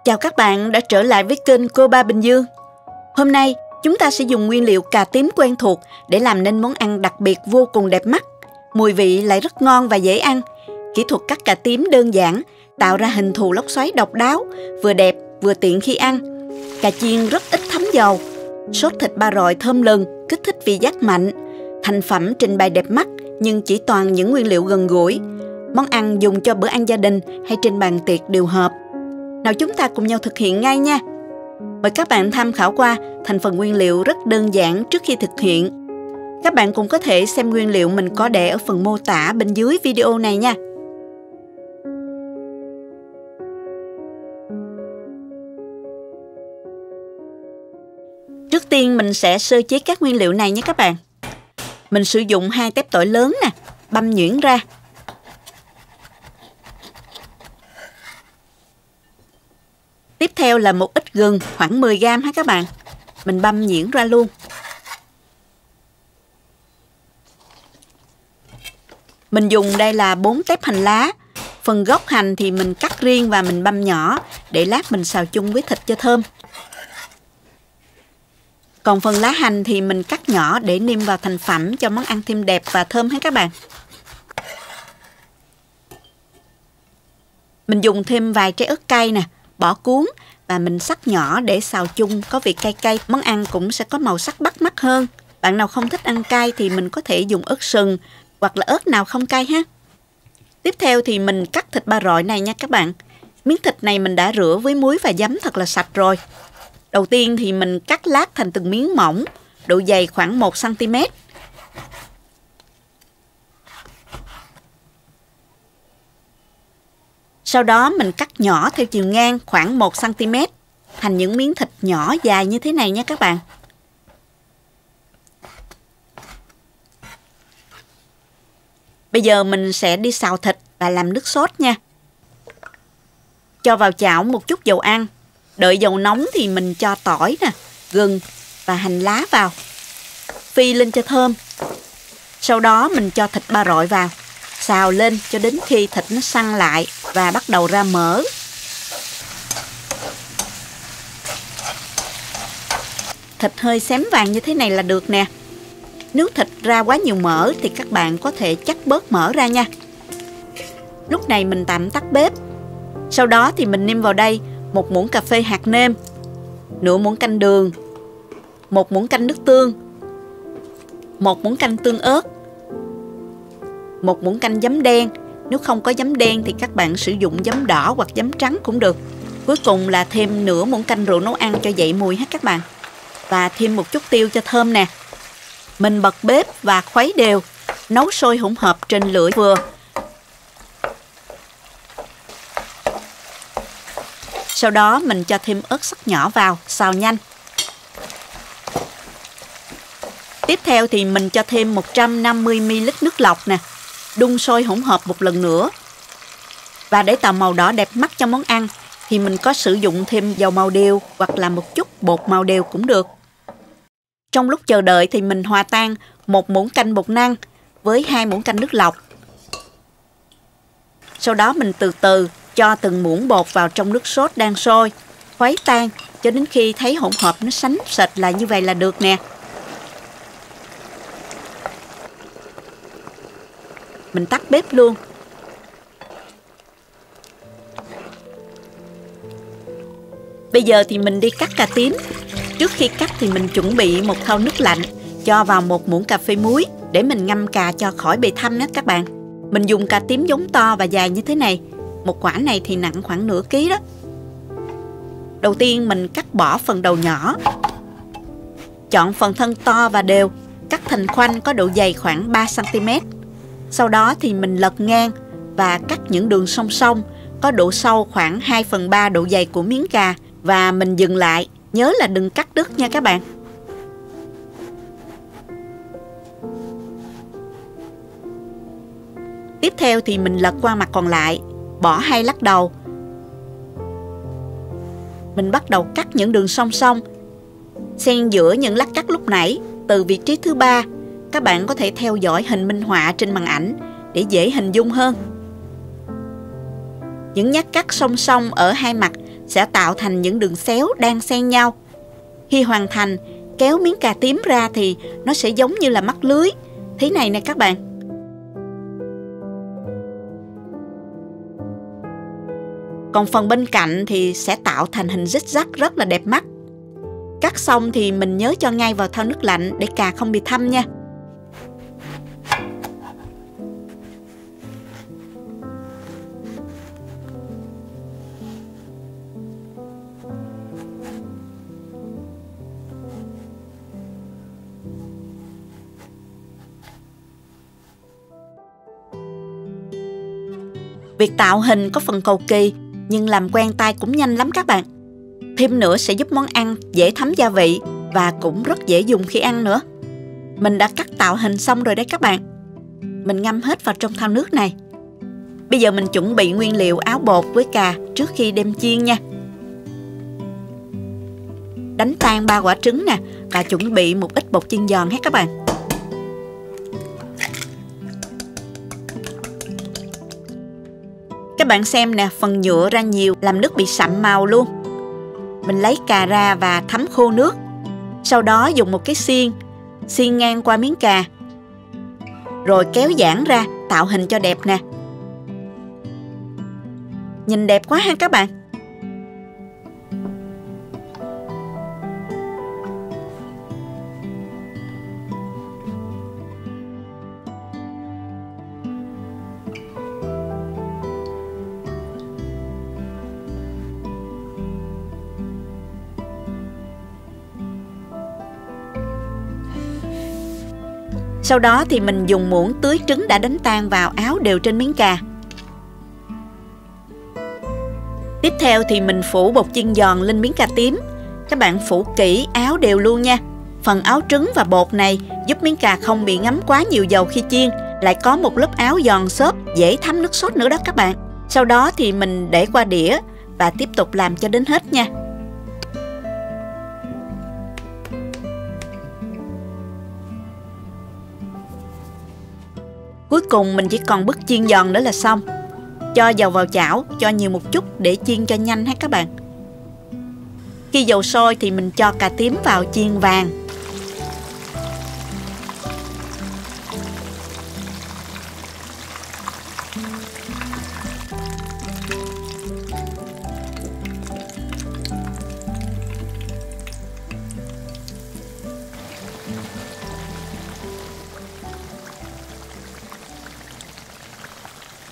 Chào các bạn đã trở lại với kênh Cô Ba Bình Dương. Hôm nay chúng ta sẽ dùng nguyên liệu cà tím quen thuộc để làm nên món ăn đặc biệt vô cùng đẹp mắt. Mùi vị lại rất ngon và dễ ăn. Kỹ thuật cắt cà tím đơn giản, tạo ra hình thù lốc xoáy độc đáo, vừa đẹp vừa tiện khi ăn. Cà chiên rất ít thấm dầu, sốt thịt ba rọi thơm lừng, kích thích vị giác mạnh. Thành phẩm trình bày đẹp mắt nhưng chỉ toàn những nguyên liệu gần gũi. Món ăn dùng cho bữa ăn gia đình hay trên bàn tiệc đều hợp. Nào chúng ta cùng nhau thực hiện ngay nha. Mời các bạn tham khảo qua thành phần nguyên liệu rất đơn giản trước khi thực hiện. Các bạn cũng có thể xem nguyên liệu mình có để ở phần mô tả bên dưới video này nha. Trước tiên mình sẽ sơ chế các nguyên liệu này nhé các bạn. Mình sử dụng 2 tép tỏi lớn nè, băm nhuyễn ra. Tiếp theo là một ít gừng, khoảng 10g ha các bạn. Mình băm nhuyễn ra luôn. Mình dùng đây là 4 tép hành lá. Phần gốc hành thì mình cắt riêng và mình băm nhỏ để lát mình xào chung với thịt cho thơm. Còn phần lá hành thì mình cắt nhỏ để nêm vào thành phẩm cho món ăn thêm đẹp và thơm ha các bạn. Mình dùng thêm vài trái ớt cay nè, bỏ cuốn và mình xắt nhỏ để xào chung có vị cay cay. Món ăn cũng sẽ có màu sắc bắt mắt hơn. Bạn nào không thích ăn cay thì mình có thể dùng ớt sừng hoặc là ớt nào không cay ha. Tiếp theo thì mình cắt thịt ba rọi này nha các bạn. Miếng thịt này mình đã rửa với muối và giấm thật là sạch rồi. Đầu tiên thì mình cắt lát thành từng miếng mỏng, độ dày khoảng 1 cm. Sau đó mình cắt nhỏ theo chiều ngang khoảng 1 cm thành những miếng thịt nhỏ dài như thế này nha các bạn. Bây giờ mình sẽ đi xào thịt và làm nước sốt nha. Cho vào chảo một chút dầu ăn. Đợi dầu nóng thì mình cho tỏi nè, gừng và hành lá vào. Phi lên cho thơm. Sau đó mình cho thịt ba rọi vào. Xào lên cho đến khi thịt nó săn lại và bắt đầu ra mỡ. Thịt hơi xém vàng như thế này là được nè. Nếu thịt ra quá nhiều mỡ thì các bạn có thể cắt bớt mỡ ra nha. Lúc này mình tạm tắt bếp. Sau đó thì mình nêm vào đây 1 muỗng cà phê hạt nêm, nửa muỗng canh đường, 1 muỗng canh nước tương, 1 muỗng canh tương ớt, 1 muỗng canh giấm đen. Nếu không có giấm đen thì các bạn sử dụng giấm đỏ hoặc giấm trắng cũng được. Cuối cùng là thêm nửa muỗng canh rượu nấu ăn cho dậy mùi hết các bạn. Và thêm một chút tiêu cho thơm nè. Mình bật bếp và khuấy đều, nấu sôi hỗn hợp trên lửa vừa. Sau đó mình cho thêm ớt sắc nhỏ vào, xào nhanh. Tiếp theo thì mình cho thêm 150ml nước lọc nè. Đun sôi hỗn hợp một lần nữa. Và để tạo màu đỏ đẹp mắt cho món ăn thì mình có sử dụng thêm dầu màu điều hoặc là một chút bột màu điều cũng được. Trong lúc chờ đợi thì mình hòa tan 1 muỗng canh bột năng với 2 muỗng canh nước lọc. Sau đó mình từ từ cho từng muỗng bột vào trong nước sốt đang sôi, khuấy tan cho đến khi thấy hỗn hợp nó sánh sệt là như vậy là được nè. Mình tắt bếp luôn. Bây giờ thì mình đi cắt cà tím. Trước khi cắt thì mình chuẩn bị một thau nước lạnh, cho vào 1 muỗng cà phê muối để mình ngâm cà cho khỏi bị thâm đó các bạn. Mình dùng cà tím giống to và dài như thế này. Một quả này thì nặng khoảng nửa ký đó. Đầu tiên mình cắt bỏ phần đầu nhỏ. Chọn phần thân to và đều, cắt thành khoanh có độ dày khoảng 3 cm. Sau đó thì mình lật ngang và cắt những đường song song có độ sâu khoảng 2/3 độ dày của miếng cà. Và mình dừng lại, nhớ là đừng cắt đứt nha các bạn. Tiếp theo thì mình lật qua mặt còn lại, bỏ 2 lát đầu. Mình bắt đầu cắt những đường song song, xen giữa những lát cắt lúc nãy từ vị trí thứ 3. Các bạn có thể theo dõi hình minh họa trên màn ảnh để dễ hình dung hơn. Những nhát cắt song song ở hai mặt sẽ tạo thành những đường xéo đan xen nhau. Khi hoàn thành, kéo miếng cà tím ra thì nó sẽ giống như là mắt lưới thế này nè các bạn. Còn phần bên cạnh thì sẽ tạo thành hình zigzag rất là đẹp mắt. Cắt xong thì mình nhớ cho ngay vào thau nước lạnh để cà không bị thâm nha. Việc tạo hình có phần cầu kỳ, nhưng làm quen tay cũng nhanh lắm các bạn. Thêm nữa sẽ giúp món ăn dễ thấm gia vị và cũng rất dễ dùng khi ăn nữa. Mình đã cắt tạo hình xong rồi đấy các bạn. Mình ngâm hết vào trong thau nước này. Bây giờ mình chuẩn bị nguyên liệu áo bột với cà trước khi đem chiên nha. Đánh tan 3 quả trứng nè và chuẩn bị một ít bột chiên giòn hết các bạn. Các bạn xem nè, phần nhựa ra nhiều làm nước bị sậm màu luôn. Mình lấy cà ra và thấm khô nước. Sau đó dùng một cái xiên ngang qua miếng cà. Rồi kéo giãn ra, tạo hình cho đẹp nè. Nhìn đẹp quá ha các bạn. Sau đó thì mình dùng muỗng tưới trứng đã đánh tan vào áo đều trên miếng cà. Tiếp theo thì mình phủ bột chiên giòn lên miếng cà tím. Các bạn phủ kỹ áo đều luôn nha. Phần áo trứng và bột này giúp miếng cà không bị ngấm quá nhiều dầu khi chiên, lại có một lớp áo giòn xốp dễ thấm nước sốt nữa đó các bạn. Sau đó thì mình để qua đĩa và tiếp tục làm cho đến hết nha. Cuối cùng mình chỉ còn bước chiên giòn nữa là xong. Cho dầu vào chảo, cho nhiều một chút để chiên cho nhanh ha các bạn. Khi dầu sôi thì mình cho cà tím vào chiên vàng.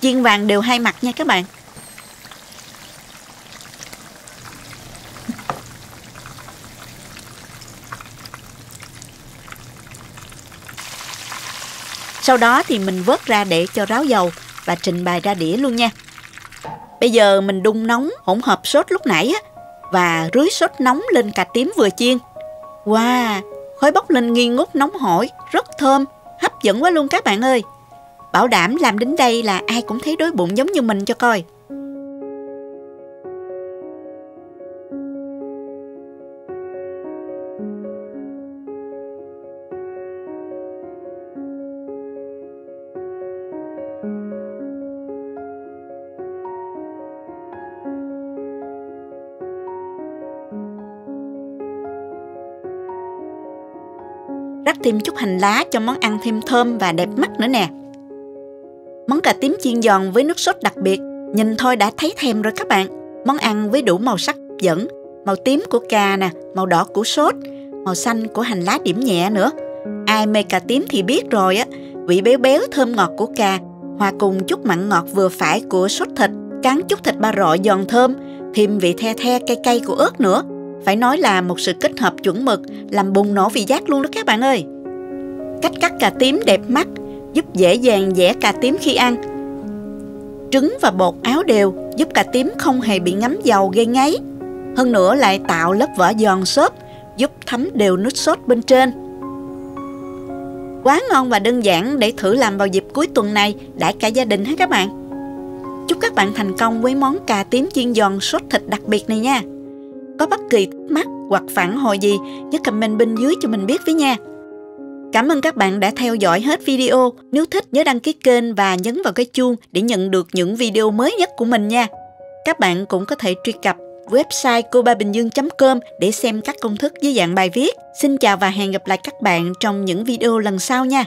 Chiên vàng đều hai mặt nha các bạn. Sau đó thì mình vớt ra để cho ráo dầu và trình bày ra đĩa luôn nha. Bây giờ mình đun nóng hỗn hợp sốt lúc nãy và rưới sốt nóng lên cà tím vừa chiên. Wow, khói bốc lên nghi ngút nóng hổi, rất thơm, hấp dẫn quá luôn các bạn ơi. Bảo đảm làm đến đây là ai cũng thấy đói bụng giống như mình cho coi. Rắc thêm chút hành lá cho món ăn thêm thơm và đẹp mắt nữa nè. Món cà tím chiên giòn với nước sốt đặc biệt, nhìn thôi đã thấy thèm rồi các bạn. Món ăn với đủ màu sắc hấp dẫn, màu tím của cà nè, màu đỏ của sốt, màu xanh của hành lá điểm nhẹ nữa. Ai mê cà tím thì biết rồi á, vị béo béo thơm ngọt của cà, hòa cùng chút mặn ngọt vừa phải của sốt thịt, cán chút thịt ba rọi giòn thơm, thêm vị the the cay cay của ớt nữa. Phải nói là một sự kết hợp chuẩn mực, làm bùng nổ vị giác luôn đó các bạn ơi. Cách cắt cà tím đẹp mắt, giúp dễ dàng giã cà tím khi ăn. Trứng và bột áo đều giúp cà tím không hề bị ngấm dầu gây ngấy. Hơn nữa lại tạo lớp vỏ giòn xốp, giúp thấm đều nước sốt bên trên. Quá ngon và đơn giản để thử làm vào dịp cuối tuần này đãi cả gia đình hết các bạn. Chúc các bạn thành công với món cà tím chiên giòn sốt thịt đặc biệt này nha. Có bất kỳ thắc mắc hoặc phản hồi gì nhớ comment bên dưới cho mình biết với nha. Cảm ơn các bạn đã theo dõi hết video. Nếu thích nhớ đăng ký kênh và nhấn vào cái chuông để nhận được những video mới nhất của mình nha. Các bạn cũng có thể truy cập website cobaBinhdương.com để xem các công thức dưới dạng bài viết. Xin chào và hẹn gặp lại các bạn trong những video lần sau nha.